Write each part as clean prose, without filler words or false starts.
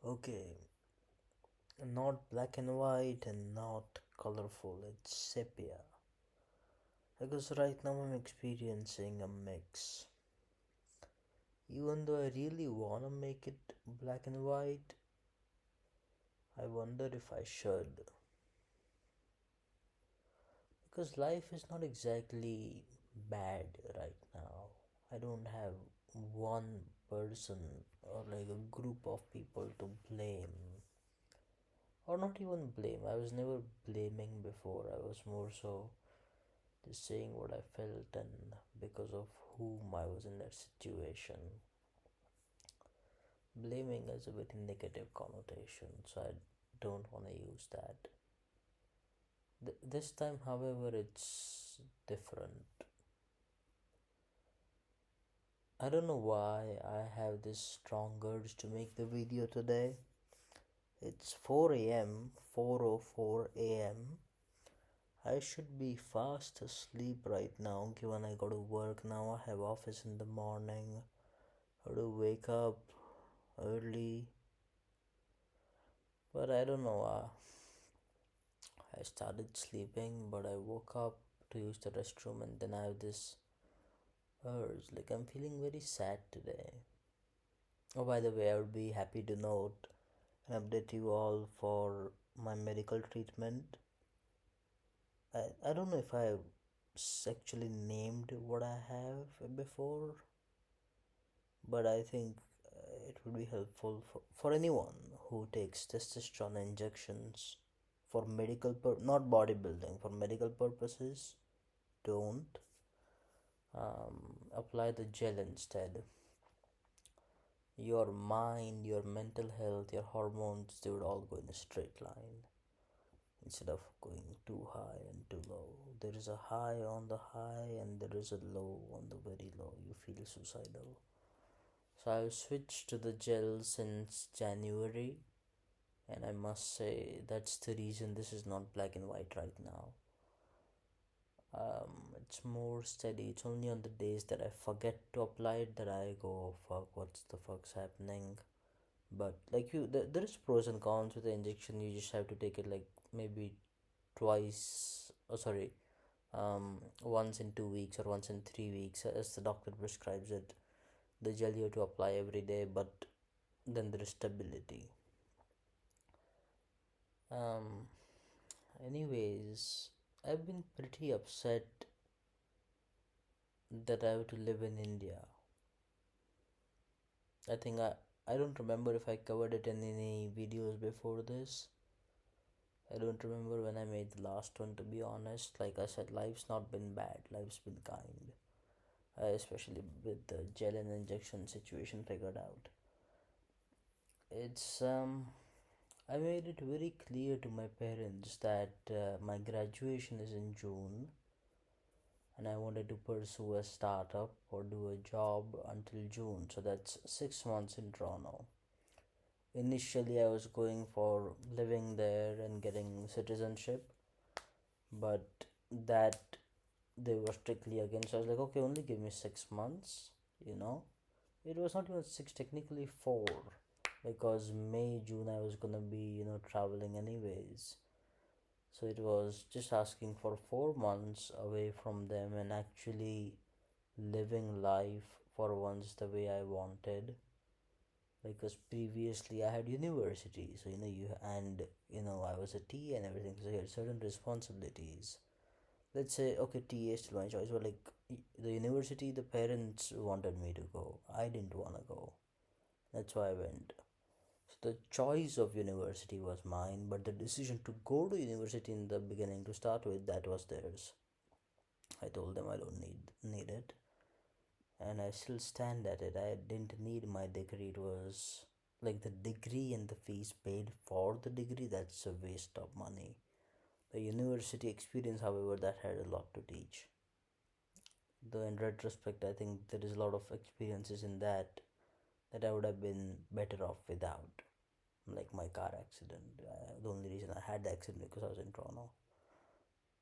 Okay, not black and white and not colorful, it's sepia. Because right now I'm experiencing a mix. Even though I really wanna make it black and white, I wonder if I should. Because life is not exactly bad right now. I don't have one person or like a group of people to blame. Or not even blame. I was never blaming before. I was more so just saying what I felt and because of whom I was in that situation. Blaming has a very negative connotation, so I don't want to use that. This time, however, it's different. I don't know why I have this strong urge to make the video today. It's 4 a.m., 4:04 a.m. I should be fast asleep right now given I go to work now. I have office in the morning. I have to wake up early. But I don't know. I started sleeping, but I woke up to use the restroom, and then I have this urge. Like, I'm feeling very sad today. Oh, by the way, I would be happy to note and update you all for my medical treatment. I don't know if I actually named what I have before, but I think it would be helpful for anyone who takes testosterone injections for not bodybuilding, for medical purposes. Don't apply the gel instead. Your mind, your mental health, your hormones, they would all go in a straight line instead of going too high and too low. There is a high on the high and there is a low on the very low. You feel suicidal. So I've switched to the gel since January, and I must say that's the reason this is not black and white right now. It's more steady. It's only on the days that I forget to apply it that I go, oh, fuck, what's the fuck's happening? But like there is pros and cons with the injection. You just have to take it like maybe twice. Oh, sorry, once in 2 weeks or once in 3 weeks, as the doctor prescribes it. The gel you have to apply every day, but then there is stability. Um, Anyways, I've been pretty upset that I have to live in India. I think I don't remember if I covered it in any videos before this. I don't remember when I made the last one, to be honest. Like I said, life's not been bad, life's been kind. Especially with the gel and injection situation figured out. It's I made it very clear to my parents that my graduation is in June and I wanted to pursue a startup or do a job until June. So that's 6 months in Toronto. Initially, I was going for living there and getting citizenship, but that they were strictly against. So I was like, okay, only give me 6 months, you know. It was not even six, technically four, because May, June, I was gonna be, traveling anyways. So it was just asking for 4 months away from them and actually living life for once the way I wanted. Because previously I had university, so I was a T and everything, so I had certain responsibilities. Let's say, okay, TA is still my choice, but like the university, the parents wanted me to go. I didn't want to go. That's why I went. So the choice of university was mine, but the decision to go to university in the beginning to start with, that was theirs. I told them I don't need it, and I still stand at it. I didn't need my degree. It was like the degree and the fees paid for the degree, that's a waste of money. The university experience, however, that had a lot to teach. Though in retrospect, I think there is a lot of experiences in that I would have been better off without. Like my car accident. The only reason I had the accident because I was in Toronto,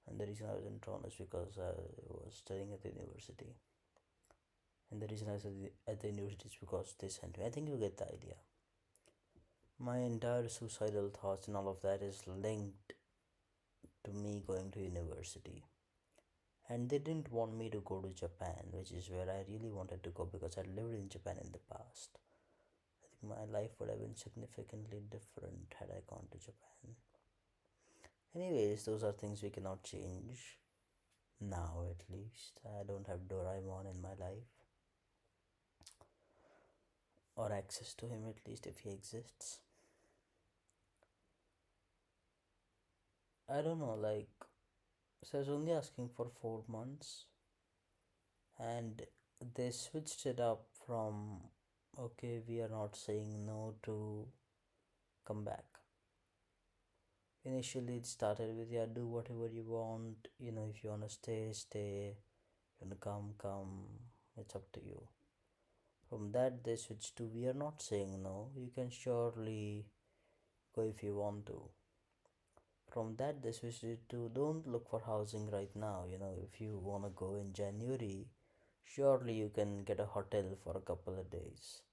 and the reason I was in Toronto is because I was studying at the university, and the reason I was at the university is because they sent me. I think you get the idea. My entire suicidal thoughts and all of that is linked to me going to university. And they didn't want me to go to Japan, which is where I really wanted to go because I lived in Japan in the past. I think my life would have been significantly different had I gone to Japan. Anyways, those are things we cannot change. Now, at least. I don't have Doraemon in my life. Or access to him, at least, if he exists. I don't know, like, so I was only asking for 4 months, and they switched it up from okay, we are not saying no to come back. Initially, it started with yeah, do whatever you want. If you wanna stay, stay. If you wanna come, come. It's up to you. From that, they switched to we are not saying no. You can surely go if you want to. From that, they switched it to don't look for housing right now. If you wanna go in January, surely you can get a hotel for a couple of days.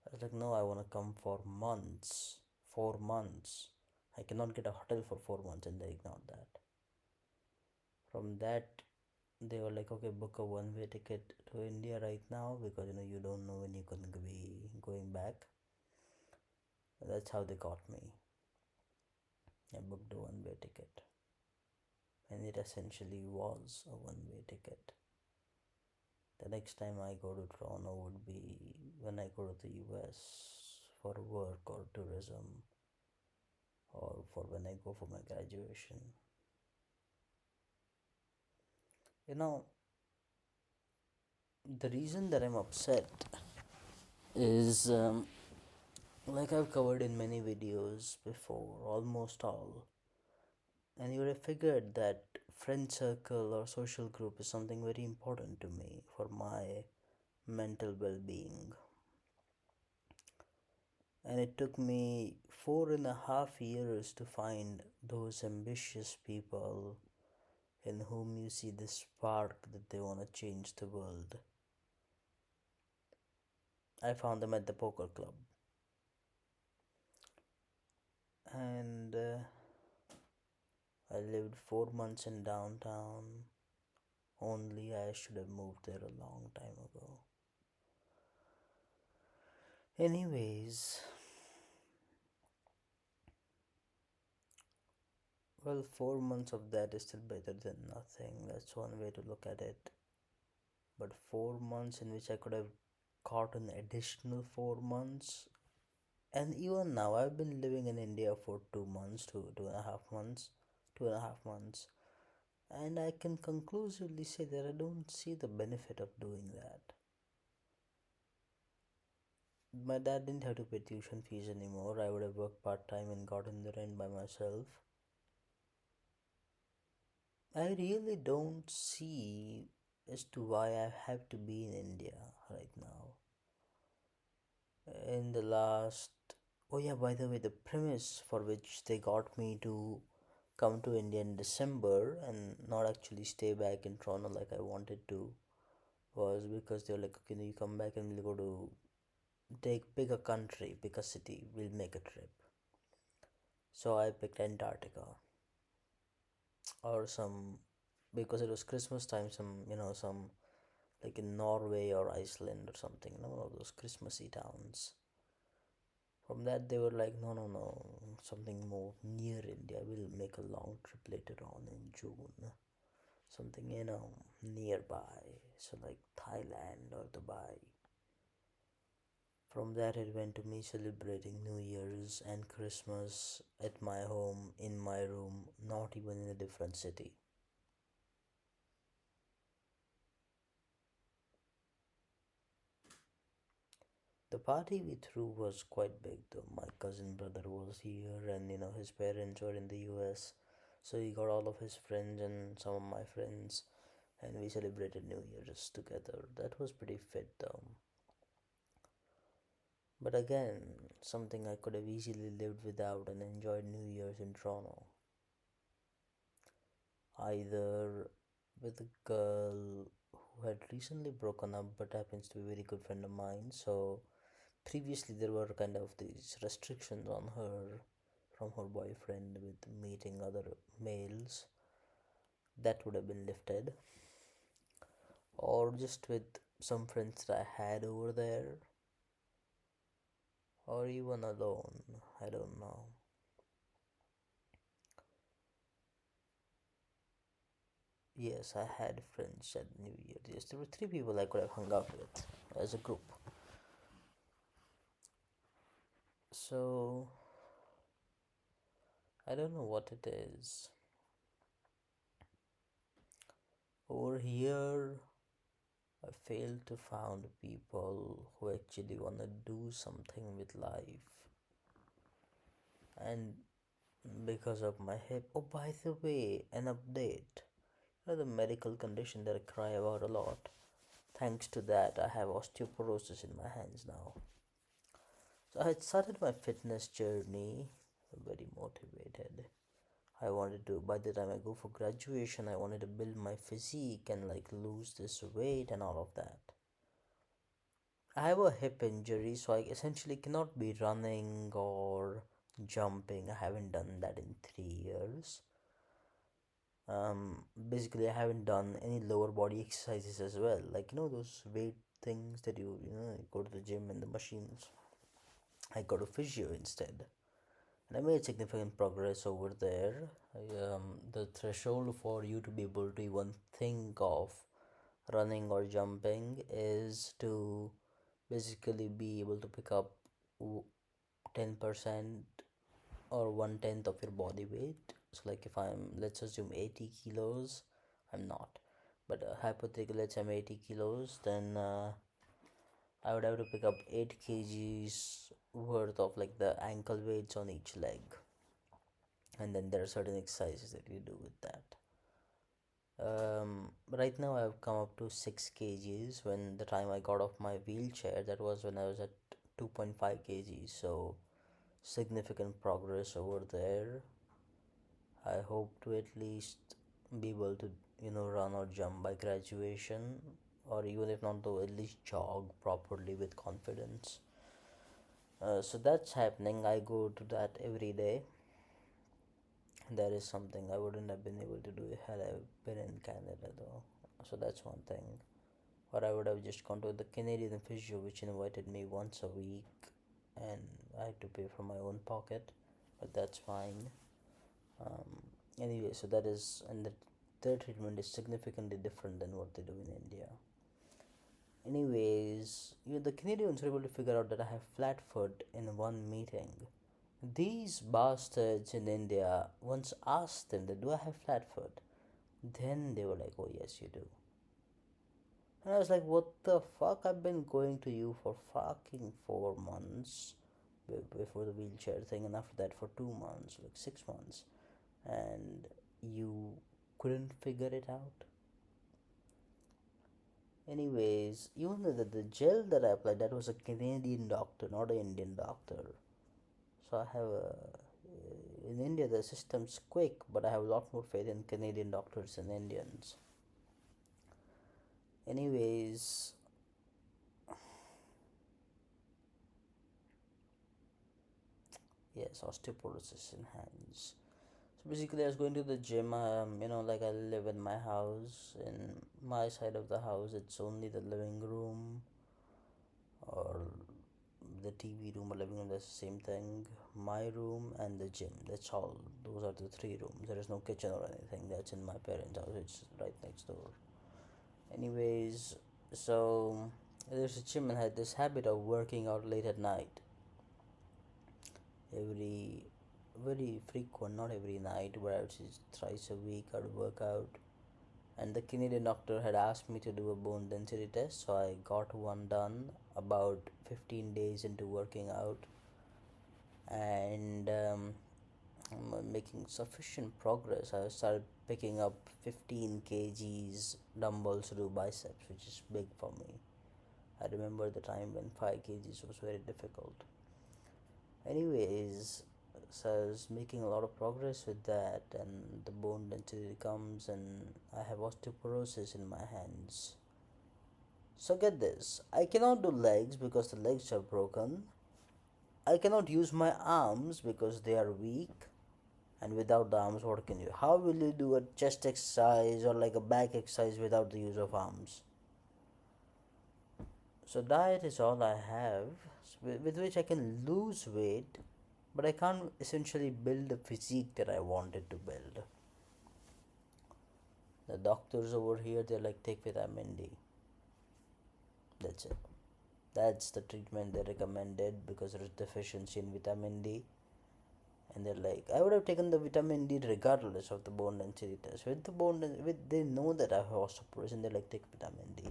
I was like, no, I wanna come for months. 4 months. I cannot get a hotel for 4 months, and they ignored that. From that, they were like, okay, book a one-way ticket to India right now because you don't know when you're gonna be going back. That's how they got me. I booked a one-way ticket, and it essentially was a one-way ticket. The next time I go to Toronto would be when I go to the US for work or tourism, or for when I go for my graduation. You know, the reason that I'm upset is like I've covered in many videos before, almost all, and you would have figured that friend circle or social group is something very important to me for my mental well being. And it took me 4.5 years to find those ambitious people in whom you see this spark that they want to change the world. I found them at the poker club. And I lived 4 months in downtown. Only I should have moved there a long time ago. Anyways, well, 4 months of that is still better than nothing. That's one way to look at it. But 4 months in which I could have got an additional 4 months. And even now, I've been living in India for 2 months, 2.5 months, 2.5 months. And I can conclusively say that I don't see the benefit of doing that. My dad didn't have to pay tuition fees anymore. I would have worked part time and gotten the rent by myself. I really don't see as to why I have to be in India right now. In the last, oh yeah, by the way, the premise for which they got me to come to India in December and not actually stay back in Toronto like I wanted to was because they were like, okay, you come back and we'll go to pick a country, pick a city, we'll make a trip. So I picked Antarctica or some, because it was Christmas time, some like in Norway or Iceland or something, one of those Christmassy towns. From that, they were like, no, no, no, something more near India. We'll make a long trip later on in June. Something, nearby. So, like Thailand or Dubai. From that, it went to me celebrating New Year's and Christmas at my home, in my room, not even in a different city. The party we threw was quite big though. My cousin brother was here, and his parents were in the US. So he got all of his friends and some of my friends, and we celebrated New Year's together. That was pretty fit though. But again, something I could have easily lived without and enjoyed New Year's in Toronto. Either with a girl who had recently broken up but happens to be a very good friend of mine, so previously there were kind of these restrictions on her from her boyfriend with meeting other males. That would have been lifted, or just with some friends that I had over there, or even alone. I don't know. Yes, I had friends at New Year. Yes, there were three people I could have hung out with as a group. So I don't know what it is. Over here, I failed to find people who actually want to do something with life. And because of my hip. Oh, by the way, an update. The medical condition that I cry about a lot. Thanks to that, I have osteoporosis in my hands now. So I had started my fitness journey, very motivated. I wanted to, by the time I go for graduation, I wanted to build my physique and like lose this weight and all of that. I have a hip injury, so I essentially cannot be running or jumping. I haven't done that in 3 years. Basically, I haven't done any lower body exercises as well. Like, those weight things that you go to the gym and the machines. I go to physio instead. And I made significant progress over there. The threshold for you to be able to even think of running or jumping is to basically be able to pick up 10% or 1/10 of your body weight. So, like if I'm, let's assume 80 kilos, I'm not, but hypothetically, let's say I'm 80 kilos, then I would have to pick up 8 kgs worth of like the ankle weights on each leg, and then there are certain exercises that you do with that. Right now I've come up to 6 kgs. When the time I got off my wheelchair, that was when I was at 2.5 kgs, so significant progress over there. I hope to at least be able to, run or jump by graduation, or even if not, though, at least jog properly with confidence. So that's happening. I go to that every day. That is something I wouldn't have been able to do had I been in Canada, though. So that's one thing. Or I would have just gone to the Canadian physio, which invited me once a week, and I had to pay from my own pocket, but that's fine. Um, anyway, so that is, and their treatment is significantly different than what they do in India. Anyways, the Canadians were able to figure out that I have flat foot in one meeting. These bastards in India once asked them that, do I have flat foot? Then they were like, oh yes you do. And I was like, what the fuck? I've been going to you for fucking 4 months before the wheelchair thing, and after that for 2 months, like 6 months, and you couldn't figure it out. Anyways, even the gel that I applied, that was a Canadian doctor, not an Indian doctor. So I have in India the system's quick, but I have a lot more faith in Canadian doctors than Indians. Anyways, yes, osteoporosis in hands. So basically, I was going to the gym. Like I live in my house. In my side of the house, it's only the living room or the TV room or living room. That's the same thing. My room and the gym. That's all. Those are the three rooms. There is no kitchen or anything. That's in my parents' house. It's right next door. Anyways, so there's a gym and I had this habit of working out late at night. Very frequent, not every night, but I would say thrice a week I would work out. And the Canadian doctor had asked me to do a bone density test, so I got one done about 15 days into working out, and I'm making sufficient progress. I started picking up 15 kgs dumbbells to do biceps, which is big for me. I remember the time when 5 kgs was very difficult. Anyways, so I was making a lot of progress with that, and the bone density comes, and I have osteoporosis in my hands. So get this, I cannot do legs because the legs are broken. I cannot use my arms because they are weak. And without the arms, what can you? How will you do a chest exercise or like a back exercise without the use of arms? So diet is all I have, with which I can lose weight, but I can't essentially build the physique that I wanted to build. The doctors over here, they're like, take vitamin D. That's it. That's the treatment they recommended because there is deficiency in vitamin D. And they're like, I would have taken the vitamin D regardless of the bone density test. With the they know that I have osteoporosis, and they're like, take vitamin D.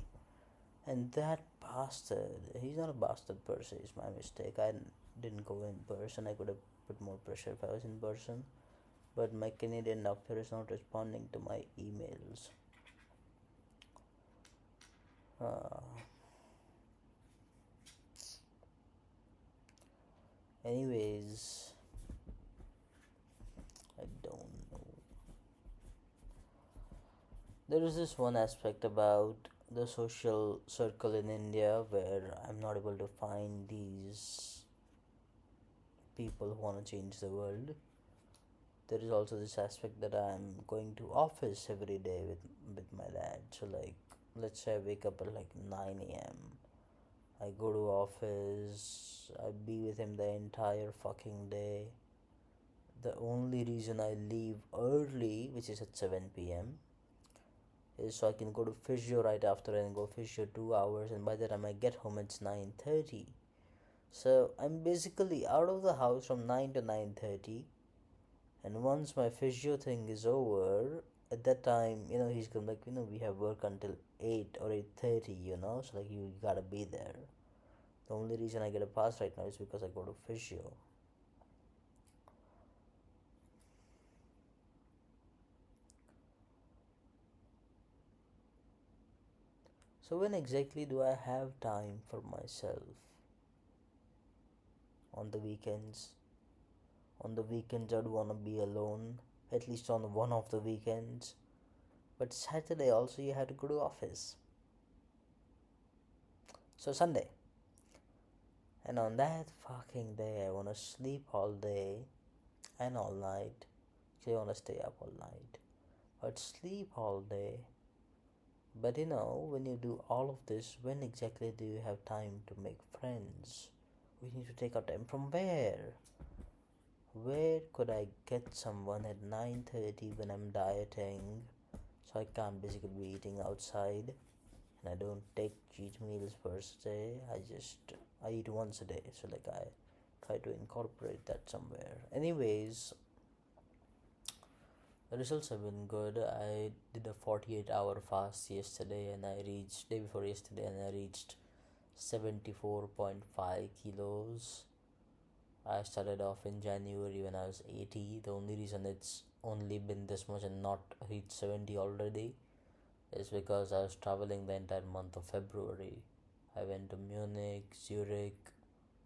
And that bastard, he's not a bastard per se, it's my mistake. I didn't go in person. I could have put more pressure if I was in person. But my Canadian doctor is not responding to my emails. Uh, anyways, I don't know. There is this one aspect about the social circle in India where I'm not able to find these people who want to change the world. There is also this aspect that I'm going to office every day with my dad. So like, let's say I wake up at like 9 a.m. I go to office. I be with him the entire fucking day. The only reason I leave early, which is at 7 p.m., is so I can go to physio right after and go physio 2 hours, and by the time I get home it's 9:30. So I'm basically out of the house from 9 to 9:30, and once my physio thing is over, at that time, he's gonna like, we have work until 8 or 8:30, so like you gotta be there. The only reason I get a pass right now is because I go to physio. So when exactly do I have time for myself? On the weekends. On the weekends I'd wanna be alone, at least on one of the weekends. But Saturday also you have to go to office. So Sunday. And on that fucking day I wanna sleep all day and all night. So I wanna stay up all night. But sleep all day. But when you do all of this, when exactly do you have time to make friends? We need to take our time from where? Where could I get someone at 9:30 when I'm dieting? So I can't basically be eating outside, and I don't take cheat meals per se. I eat once a day. So like I try to incorporate that somewhere. Anyways, the results have been good. I did a 48-hour fast yesterday, and I reached day before yesterday, and I reached 74.5 kilos. I started off in January when I was 80. The only reason it's only been this much and not reached 70 already is because I was traveling the entire month of February. I went to Munich, Zurich,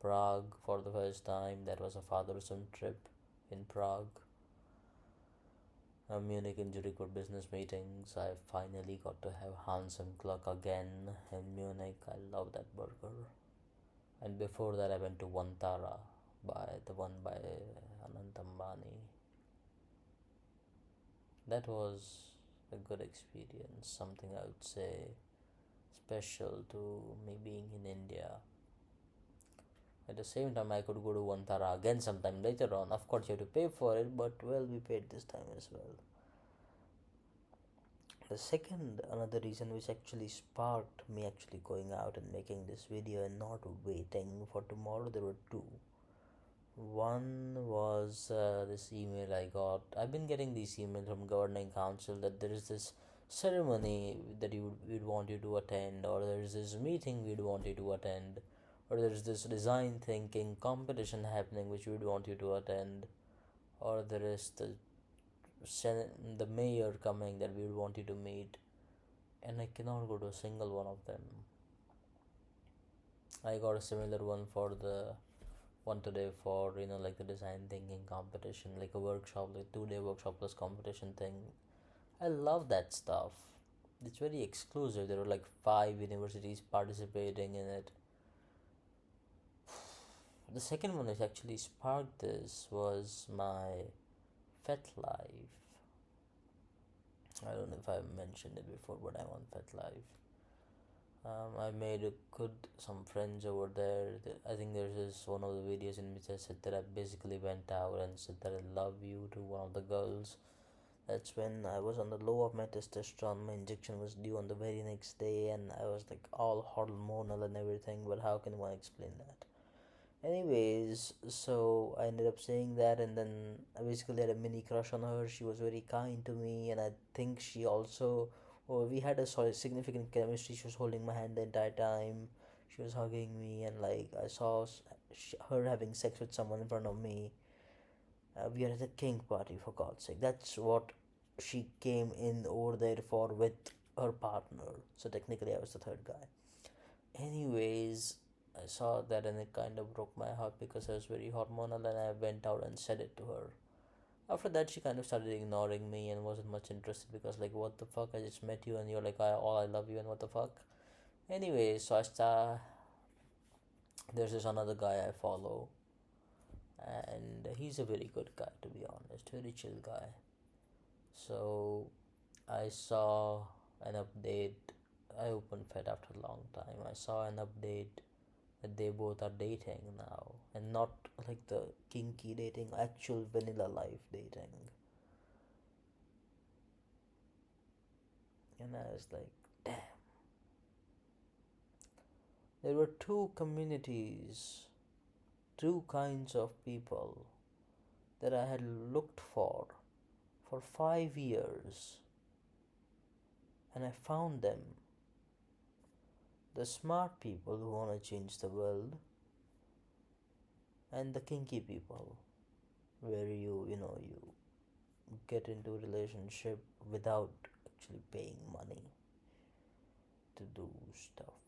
Prague for the first time. That was a father-son trip in Prague. Munich and Zurich were business meetings. I finally got to have Hans and Cluck again in Munich. I love that burger. And before that I went to Vantara, the one by Anant Ambani. That was a good experience, something I would say special to me being in India. At the same time, I could go to Vantara again sometime later on. Of course, you have to pay for it, but well, we paid this time as well. The second, another reason which actually sparked me actually going out and making this video and not waiting for tomorrow, there were two. One was this email I got. I've been getting these emails from governing council that there is this ceremony that we'd want you to attend, or there is this meeting we'd want you to attend, or there is this design thinking competition happening which we'd want you to attend, or there is the mayor coming that we would want you to meet, and I cannot go to a single one of them. I got a similar one for the one today for like the design thinking competition, like a workshop, like 2-day workshop plus competition thing. I love that stuff. It's very exclusive. There were like five universities participating in it. The second one which actually sparked this was my Fet Life. I don't know if I mentioned it before, but I'm on Fet Life. I made a good some friends over there. I think there's this one of the videos in which I said that I basically went out and said that I love you to one of the girls. That's when I was on the low of my testosterone. My injection was due on the very next day, and I was like all hormonal and everything. But how can one explain that? Anyways, so I ended up saying that, and then I basically had a mini crush on her. She was very kind to me, and I think she also, oh, we had a significant chemistry. She was holding my hand the entire time. She was hugging me, and like I saw her having sex with someone in front of me. We are at a kink party, for God's sake. That's what she came in over there for with her partner. So technically, I was the third guy. Anyways, I saw that and it kind of broke my heart because I was very hormonal, and I went out and said it to her. After that, she kind of started ignoring me and wasn't much interested because, like, what the fuck? I just met you and you're like, I love you, and what the fuck? Anyway, so there's this another guy I follow, and he's a very good guy, to be honest, very chill guy. So I saw an update. I opened Fed after a long time. I saw an update that they both are dating now, and not like the kinky dating, actual vanilla life dating. And I was like, damn. There were two communities, two kinds of people that I had looked for 5 years, and I found them. The smart people who want to change the world, and the kinky people, where you get into a relationship without actually paying money to do stuff.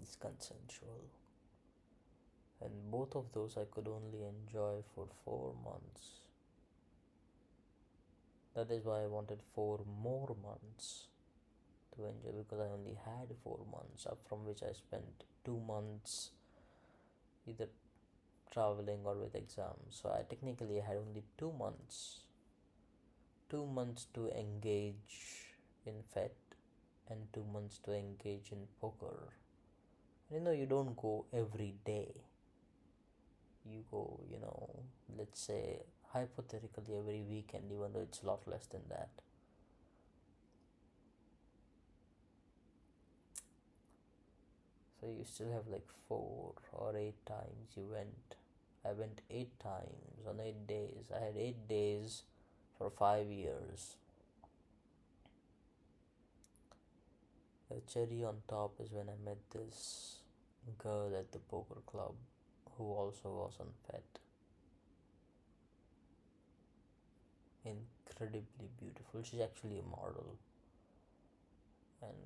It's consensual. And both of those I could only enjoy for 4 months. That is why I wanted 4 more months to enjoy, because I only had 4 months, up from which I spent 2 months either traveling or with exams. So I technically had only 2 months. 2 months to engage in FET and 2 months to engage in poker. You don't go every day. You go, let's say hypothetically every weekend, even though it's a lot less than that. So you still have like 4 or 8 times you went. I went 8 times on 8 days. I had 8 days for 5 years. The cherry on top is when I met this girl at the poker club who also was on FET. Incredibly beautiful. She's actually a model, and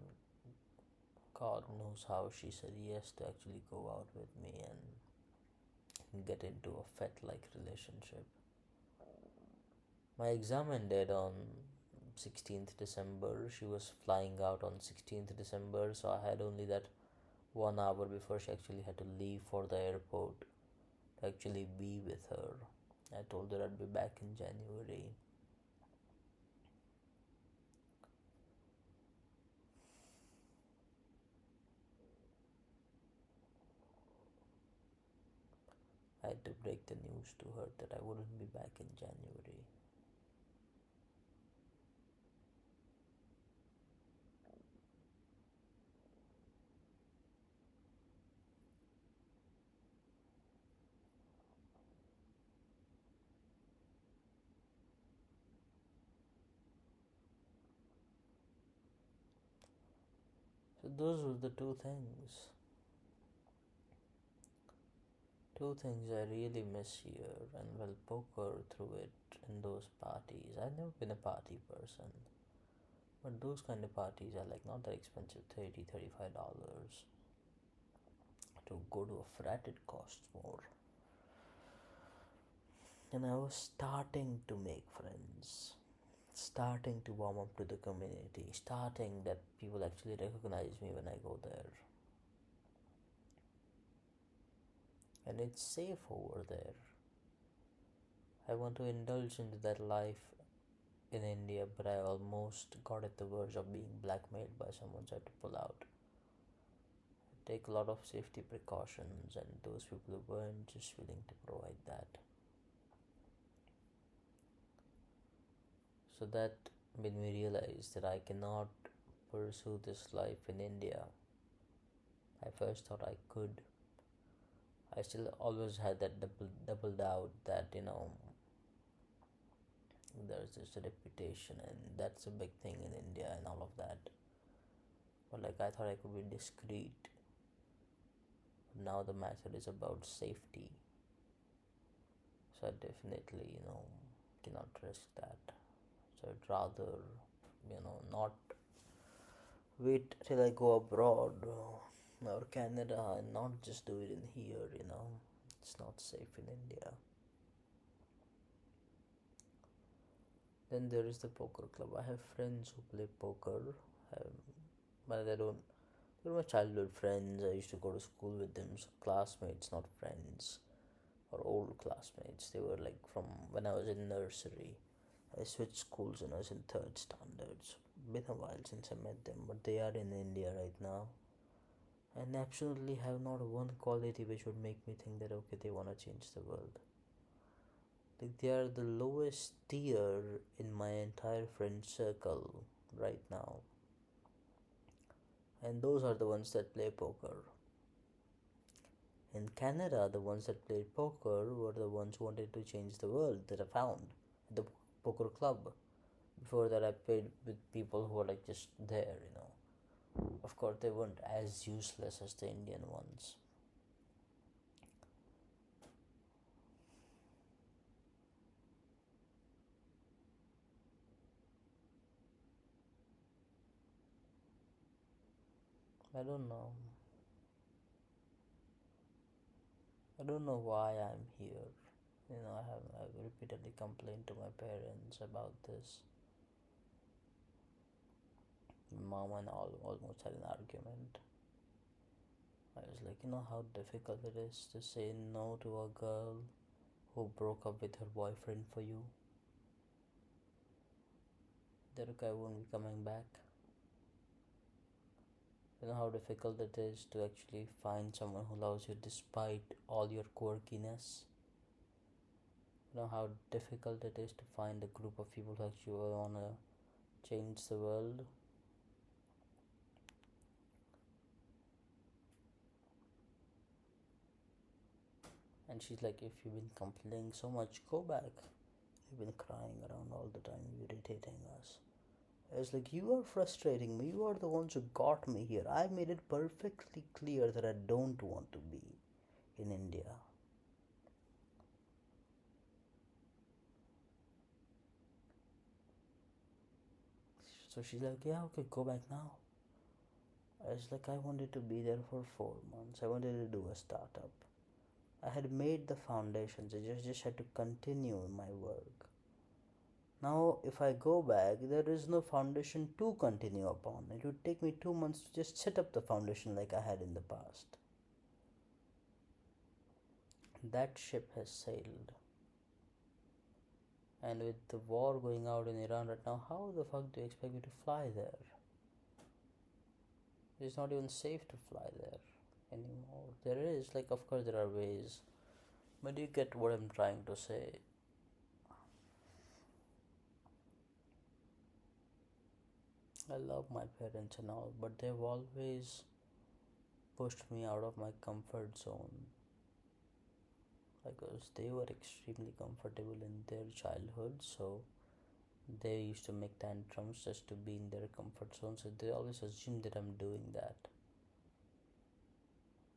God knows how she said yes to actually go out with me and get into a FET like relationship. My exam ended on 16th December. She was flying out on 16th December, so I had only that 1 hour before she actually had to leave for the airport to actually be with her. I told her I'd be back in January. I had to break the news to her that I wouldn't be back in January. So those were the two things. Two things I really miss here, and well, poker through it in those parties. I've never been a party person, but those kind of parties are like not that expensive, $35 to go to a frat. It costs more, and I was starting to make friends. starting to warm up to the community, starting that people actually recognize me when I go there. And it's safe over there. I want to indulge into that life in India, but I almost got at the verge of being blackmailed by someone, so I had to pull out. Take a lot of safety precautions, and those people weren't just willing to provide that. So that made me realize that I cannot pursue this life in India. I first thought I could. I still always had that double doubt that there's this reputation and that's a big thing in India and all of that. But like I thought I could be discreet. Now the matter is about safety. So I definitely, cannot risk that. So I'd rather, not wait till I go abroad or Canada and not just do it in here. It's not safe in India. Then there is the poker club. I have friends who play poker, um, but they're my childhood friends. I used to go to school with them, so classmates, not friends or old classmates. They were like from when I was in nursery. I switched schools when I was in third standards. Been a while since I met them, but they are in India right now, and absolutely have not one quality which would make me think that okay, they want to change the world. Like they are the lowest tier in my entire friend circle right now, and those are the ones that play poker. In Canada, the ones that played poker were the ones who wanted to change the world that I found at the poker club. Before that, I played with people who were like just there. Of course, they weren't as useless as the Indian ones. I don't know. I don't know why I'm here. I've repeatedly complained to my parents about this. My mom and all almost had an argument. I was like, how difficult it is to say no to a girl who broke up with her boyfriend for you. That guy won't be coming back. You know how difficult it is to actually find someone who loves you despite all your quirkiness. You know how difficult it is to find a group of people who actually want to change the world. And she's like, if you've been complaining so much, go back. You've been crying around all the time, irritating us. I was like, you are frustrating me. You are the ones who got me here. I made it perfectly clear that I don't want to be in India. So she's like, yeah, okay, go back now. I was like, I wanted to be there for 4 months. I wanted to do a startup. I had made the foundations. I just had to continue my work. Now, if I go back, there is no foundation to continue upon. It would take me 2 months to just set up the foundation like I had in the past. That ship has sailed. And with the war going out in Iran right now, how the fuck do you expect me to fly there? It's not even safe to fly there anymore. There is, like, of course, there are ways. But you get what I'm trying to say. I love my parents and all, but they've always pushed me out of my comfort zone because they were extremely comfortable in their childhood, so they used to make tantrums just to be in their comfort zone, so they always assume that I'm doing that,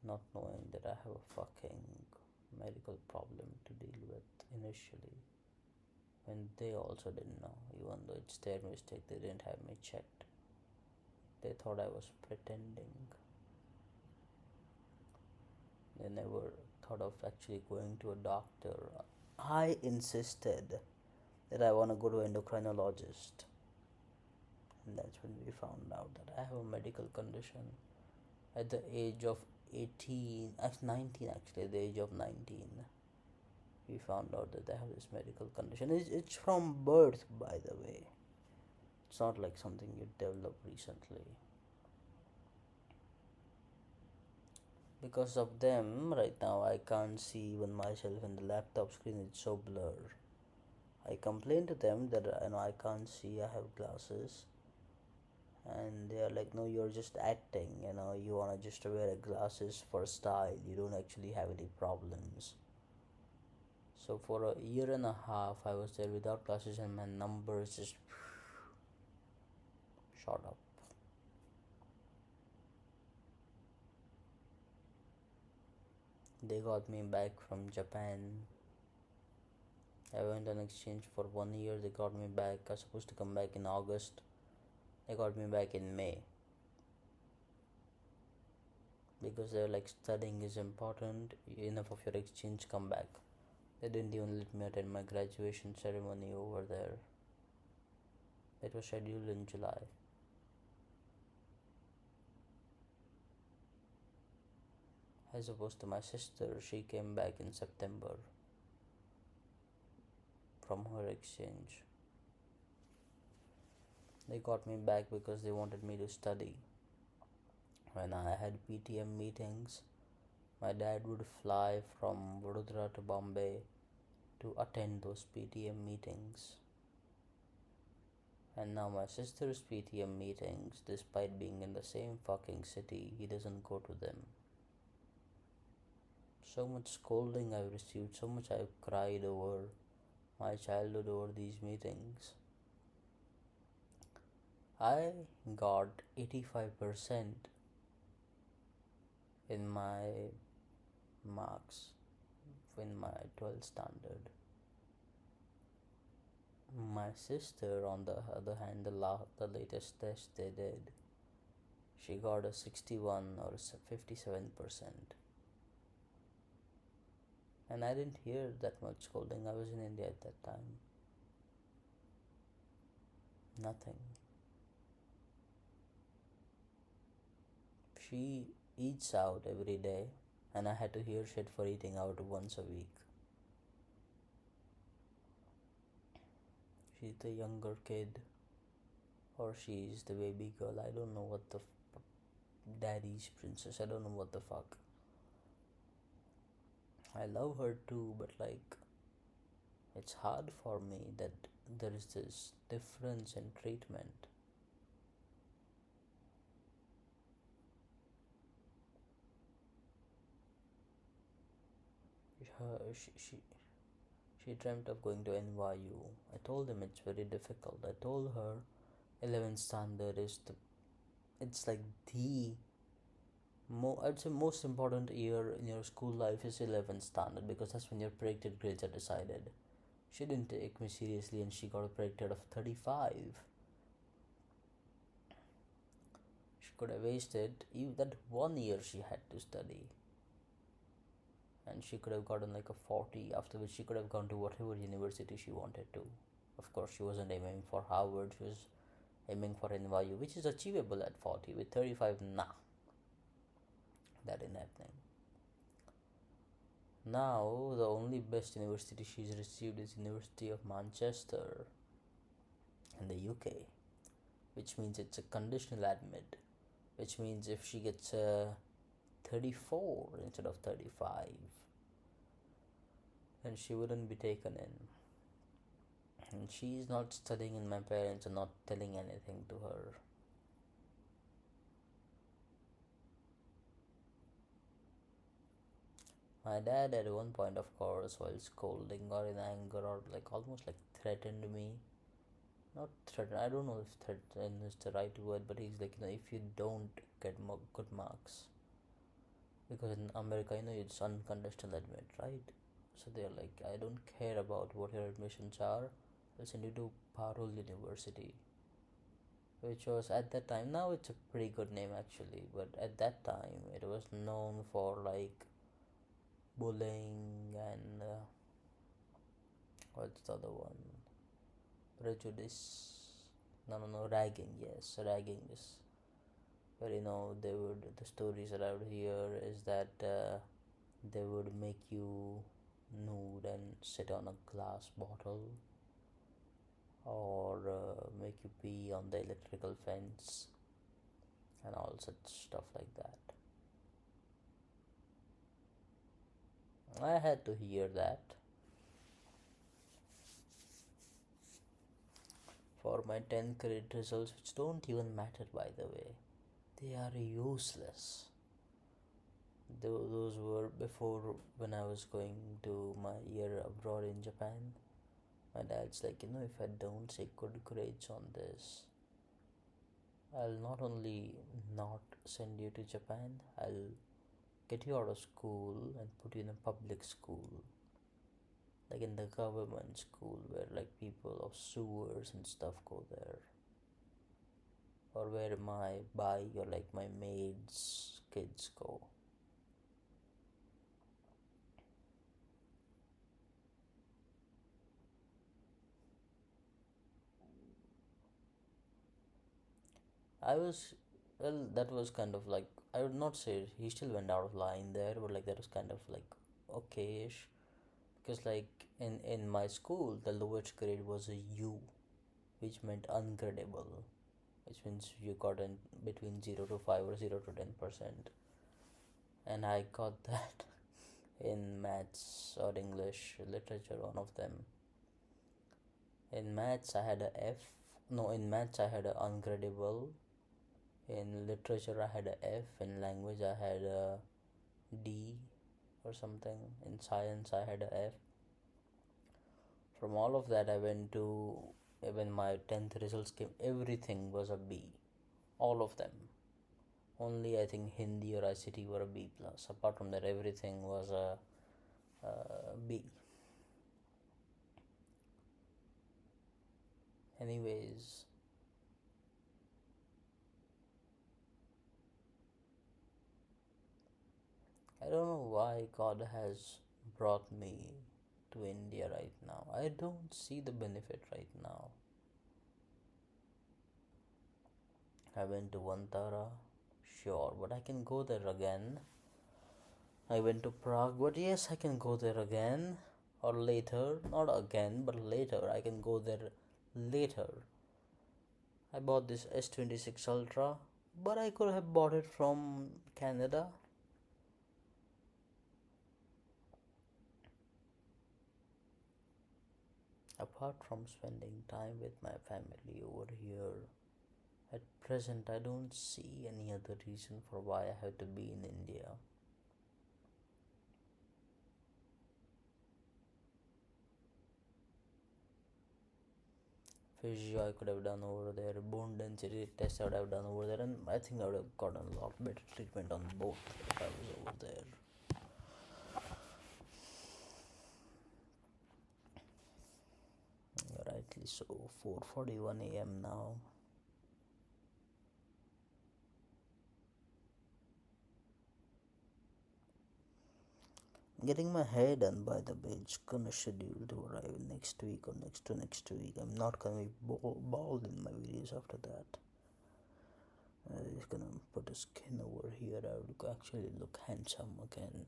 not knowing that I have a fucking medical problem to deal with initially, when they also didn't know, even though it's their mistake, they didn't have me checked. They thought I was pretending. They never thought of actually going to a doctor. I insisted that I want to go to endocrinologist. And that's when we found out that I have a medical condition at the age of 18, at 19 actually, at the age of 19. We found out that I have this medical condition. It's from birth, by the way. It's not like something you develop recently. Because of them, right now I can't see even myself in the laptop screen. It's so blurred. I complained to them that I can't see. I have glasses, and they are like, no, you're just acting. You wanna just wear glasses for style. You don't actually have any problems. So for a year and a half, I was there without glasses, and my numbers just shot up. They got me back from Japan. I went on exchange for 1 year. They got me back. I was supposed to come back in August. They got me back in May. Because they're like, studying is important. Enough of your exchange, come back. They didn't even let me attend my graduation ceremony over there. It was scheduled in July. As opposed to my sister, she came back in September from her exchange. They got me back because they wanted me to study. When I had PTM meetings, my dad would fly from Vadodara to Bombay to attend those PTM meetings. And now my sister's PTM meetings, despite being in the same fucking city, he doesn't go to them. So much scolding I've received, so much I've cried over my childhood over these meetings. I got 85% in my marks in my 12th standard. My sister, on the other hand, the latest test they did, she got a 61 or 57%. And I didn't hear that much scolding. I was in India at that time. Nothing. She eats out every day, and I had to hear shit for eating out once a week. She's the younger kid, or she's the baby girl. I don't know what the daddy's princess. I don't know what the fuck. I love her too, but like, it's hard for me that there is this difference in treatment. Her, she dreamt of going to NYU. I told him it's very difficult. I told her 11th standard is it's like the I'd say most important year in your school life is 11th standard, because that's when your predicted grades are decided. She didn't take me seriously and she got a predicted of 35. She could have wasted even that 1 year she had to study. And she could have gotten like a 40, after which she could have gone to whatever university she wanted to. Of course, she wasn't aiming for Harvard, she was aiming for NYU, which is achievable at 40. With 35, nah. That ain't happening. Now, the only best university she's received is University of Manchester in the UK, which means it's a conditional admit, which means if she gets a 34 instead of 35, then she wouldn't be taken in. And she's not studying, and my parents are not telling anything to her. My dad at one point, of course, while scolding or in anger or like almost like threatened me. Not threaten, I don't know if threaten is the right word, but he's like, if you don't get good marks, because in America, it's unconditional admit, right? So they're like, I don't care about what your admissions are, I'll send you to Parul University, which was at that time, now it's a pretty good name actually, but at that time it was known for like bullying and what's the other one? prejudice. No, no, no, ragging. Yes, ragging is where they would, the stories that I would hear is that they would make you nude and sit on a glass bottle, or make you pee on the electrical fence and all such stuff like that. I had to hear that for my 10th grade results, which don't even matter by the way. They are useless. Those were before, when I was going to my year abroad in Japan. My dad's like, if I don't say good grades on this, I'll not only not send you to Japan, I'll get you out of school and put you in a public school, like in the government school where like people of sewers and stuff go there, or where my bai or like my maid's kids go. I was, well, that was kind of like, I would not say he still went out of line there, but like that was kind of like okay-ish, because like in my school the lowest grade was a U, which meant ungradable, which means you got in between 0 to 5 or 0 to 10%, and I got that in maths or English literature, one of them. In maths I had a F. No, in maths I had a ungradable. In literature I had a F. In language I had a D or something. In science I had a F. From all of that I went to, when my 10th results came, everything was a B. All of them. Only I think Hindi or ICT were a B plus. Apart from that, everything was a B. Anyways, I don't know why God has brought me to India right now. I don't see the benefit right now. I went to Vantara, sure, but I can go there again. I went to Prague, but yes, I can go there again or later. Not again, but later. I can go there later. I bought this S26 Ultra, but I could have bought it from Canada. Apart from spending time with my family over here, at present I don't see any other reason for why I have to be in India. Physio I could have done over there, bone density test I would have done over there, and I think I would have gotten a lot better treatment on both if I was over there. Rightly so, 4:41 a.m. now. Getting my hair done, by the way, it's gonna schedule to arrive next week or next to next week. I'm not gonna be bald in my videos after that. I'm just gonna put a skin over here. I would actually look handsome again.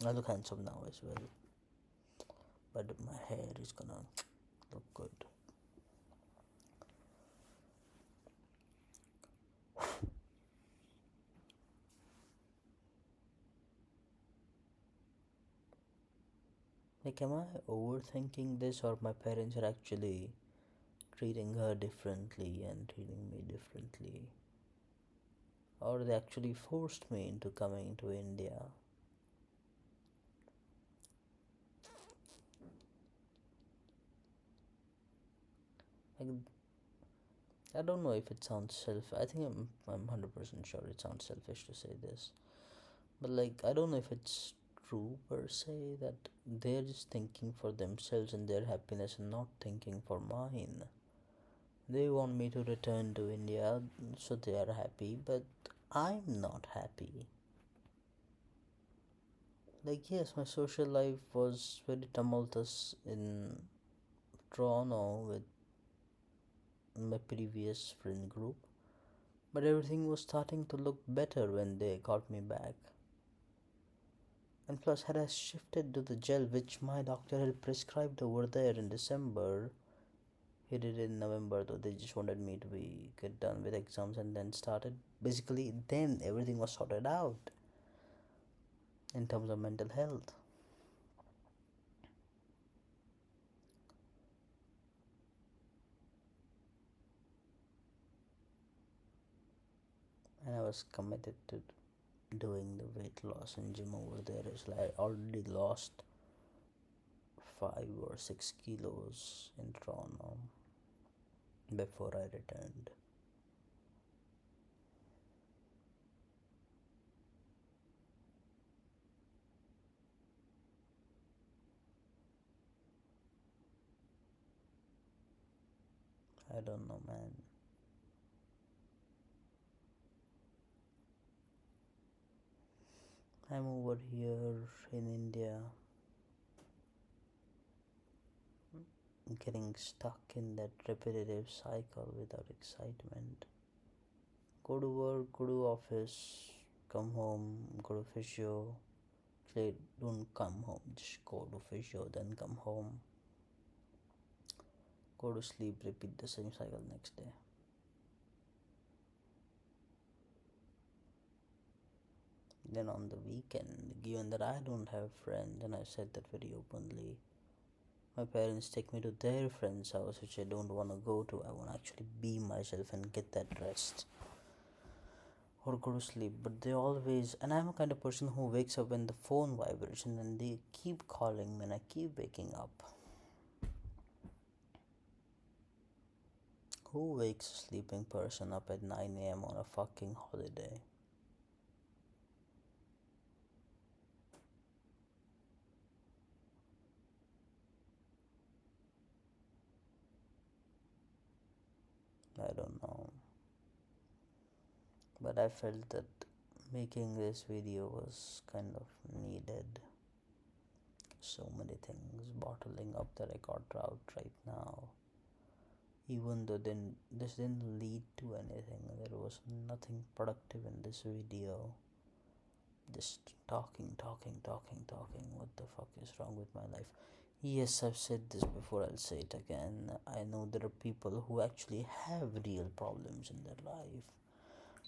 I look handsome now as well, but my hair is gonna look good. Like, am I overthinking this, or my parents are actually treating her differently and treating me differently? Or they actually forced me into coming to India? Like, I don't know if it sounds I think I'm 100% sure it sounds selfish to say this. But like, I don't know if it's true per se that they're just thinking for themselves and their happiness and not thinking for mine. They want me to return to India so they are happy, but I'm not happy. Like, yes, my social life was very tumultuous in Toronto with my previous friend group, but everything was starting to look better when they got me back. And plus, had I shifted to the gel which my doctor had prescribed over there in December, he did it in November, though they just wanted me to be get done with exams and then started. Basically, then everything was sorted out in terms of mental health. And I was committed to doing the weight loss in gym over there. It's like I already lost 5 or 6 kilos in Toronto before I returned. I don't know, man. I'm over here in India getting stuck in that repetitive cycle without excitement. Go to work, go to office, come home, go to physio. Actually, don't come home, just go to physio, then come home. Go to sleep, repeat the same cycle next day. Then on the weekend, given that I don't have friends, and I said that very openly, my parents take me to their friend's house, which I don't want to go to. I want to actually be myself and get that rest or go to sleep. But they always, and I'm a kind of person who wakes up when the phone vibrates and then they keep calling me and I keep waking up. Who wakes a sleeping person up at 9 a.m. on a fucking holiday? I don't know. But I felt that making this video was kind of needed. So many things bottling up that I got out right now. Even though then this didn't lead to anything, there was nothing productive in this video. Just talking. What the fuck is wrong with my life? Yes, I've said this before, I'll say it again. I know there are people who actually have real problems in their life,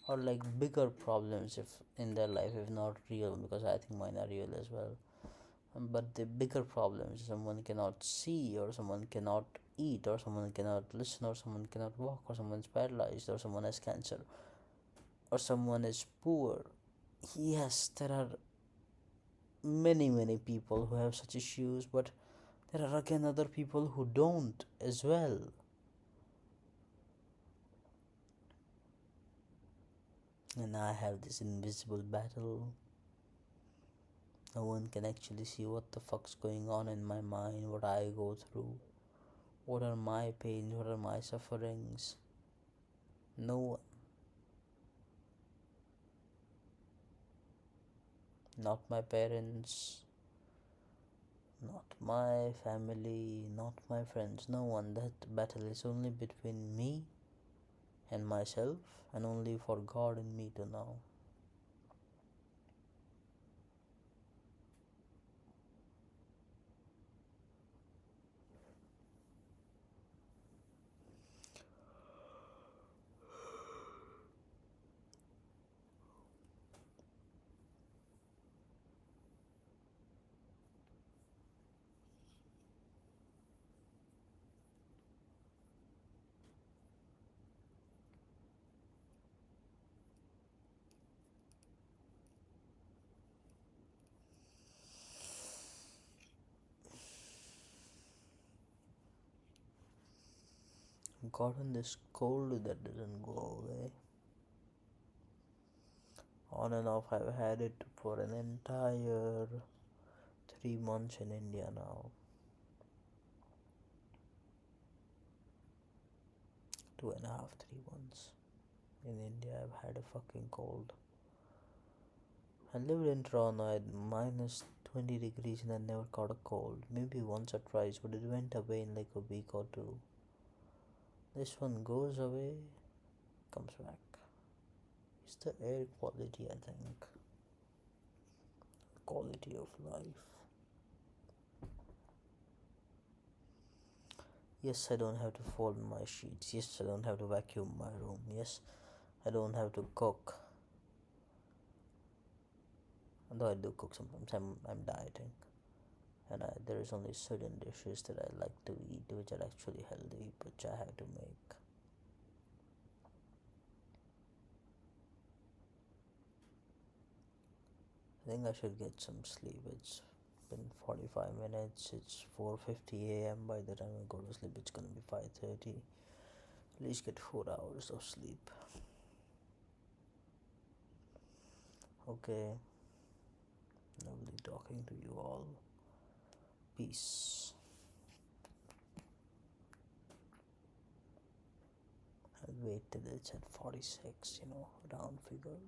or like bigger problems if in their life, if not real, because I think mine are real as well. But the bigger problems, someone cannot see, or someone cannot eat, or someone cannot listen, or someone cannot walk, or someone's paralyzed, or someone has cancer, or someone is poor. Yes, there are many people who have such issues, but there are again other people who don't as well. And I have this invisible battle. No one can actually see what the fuck's going on in my mind, what I go through, what are my pains, what are my sufferings. No one. Not my parents, not my family, not my friends, no one. That battle is only between me and myself, and only for God and me to know. Gotten this cold that doesn't go away. On and off, I've had it for an entire 3 months in India now. 2.5, 3 months. In India, I've had a fucking cold. I lived in Toronto at minus 20 degrees and I never caught a cold. Maybe once or twice, but it went away in like a week or two. This one goes away, comes back. It's the air quality, I think. Quality of life. Yes, I don't have to fold my sheets. Yes, I don't have to vacuum my room. Yes, I don't have to cook. Although I do cook sometimes, I'm dieting. And there is only certain dishes that I like to eat which are actually healthy, which I have to make. I think I should get some sleep. It's been 45 minutes. It's 4:50 a.m. By the time I go to sleep, it's gonna be 5:30. At least get 4 hours of sleep. Okay, lovely talking to you all. Peace. I'll wait till it's at 46, round figure.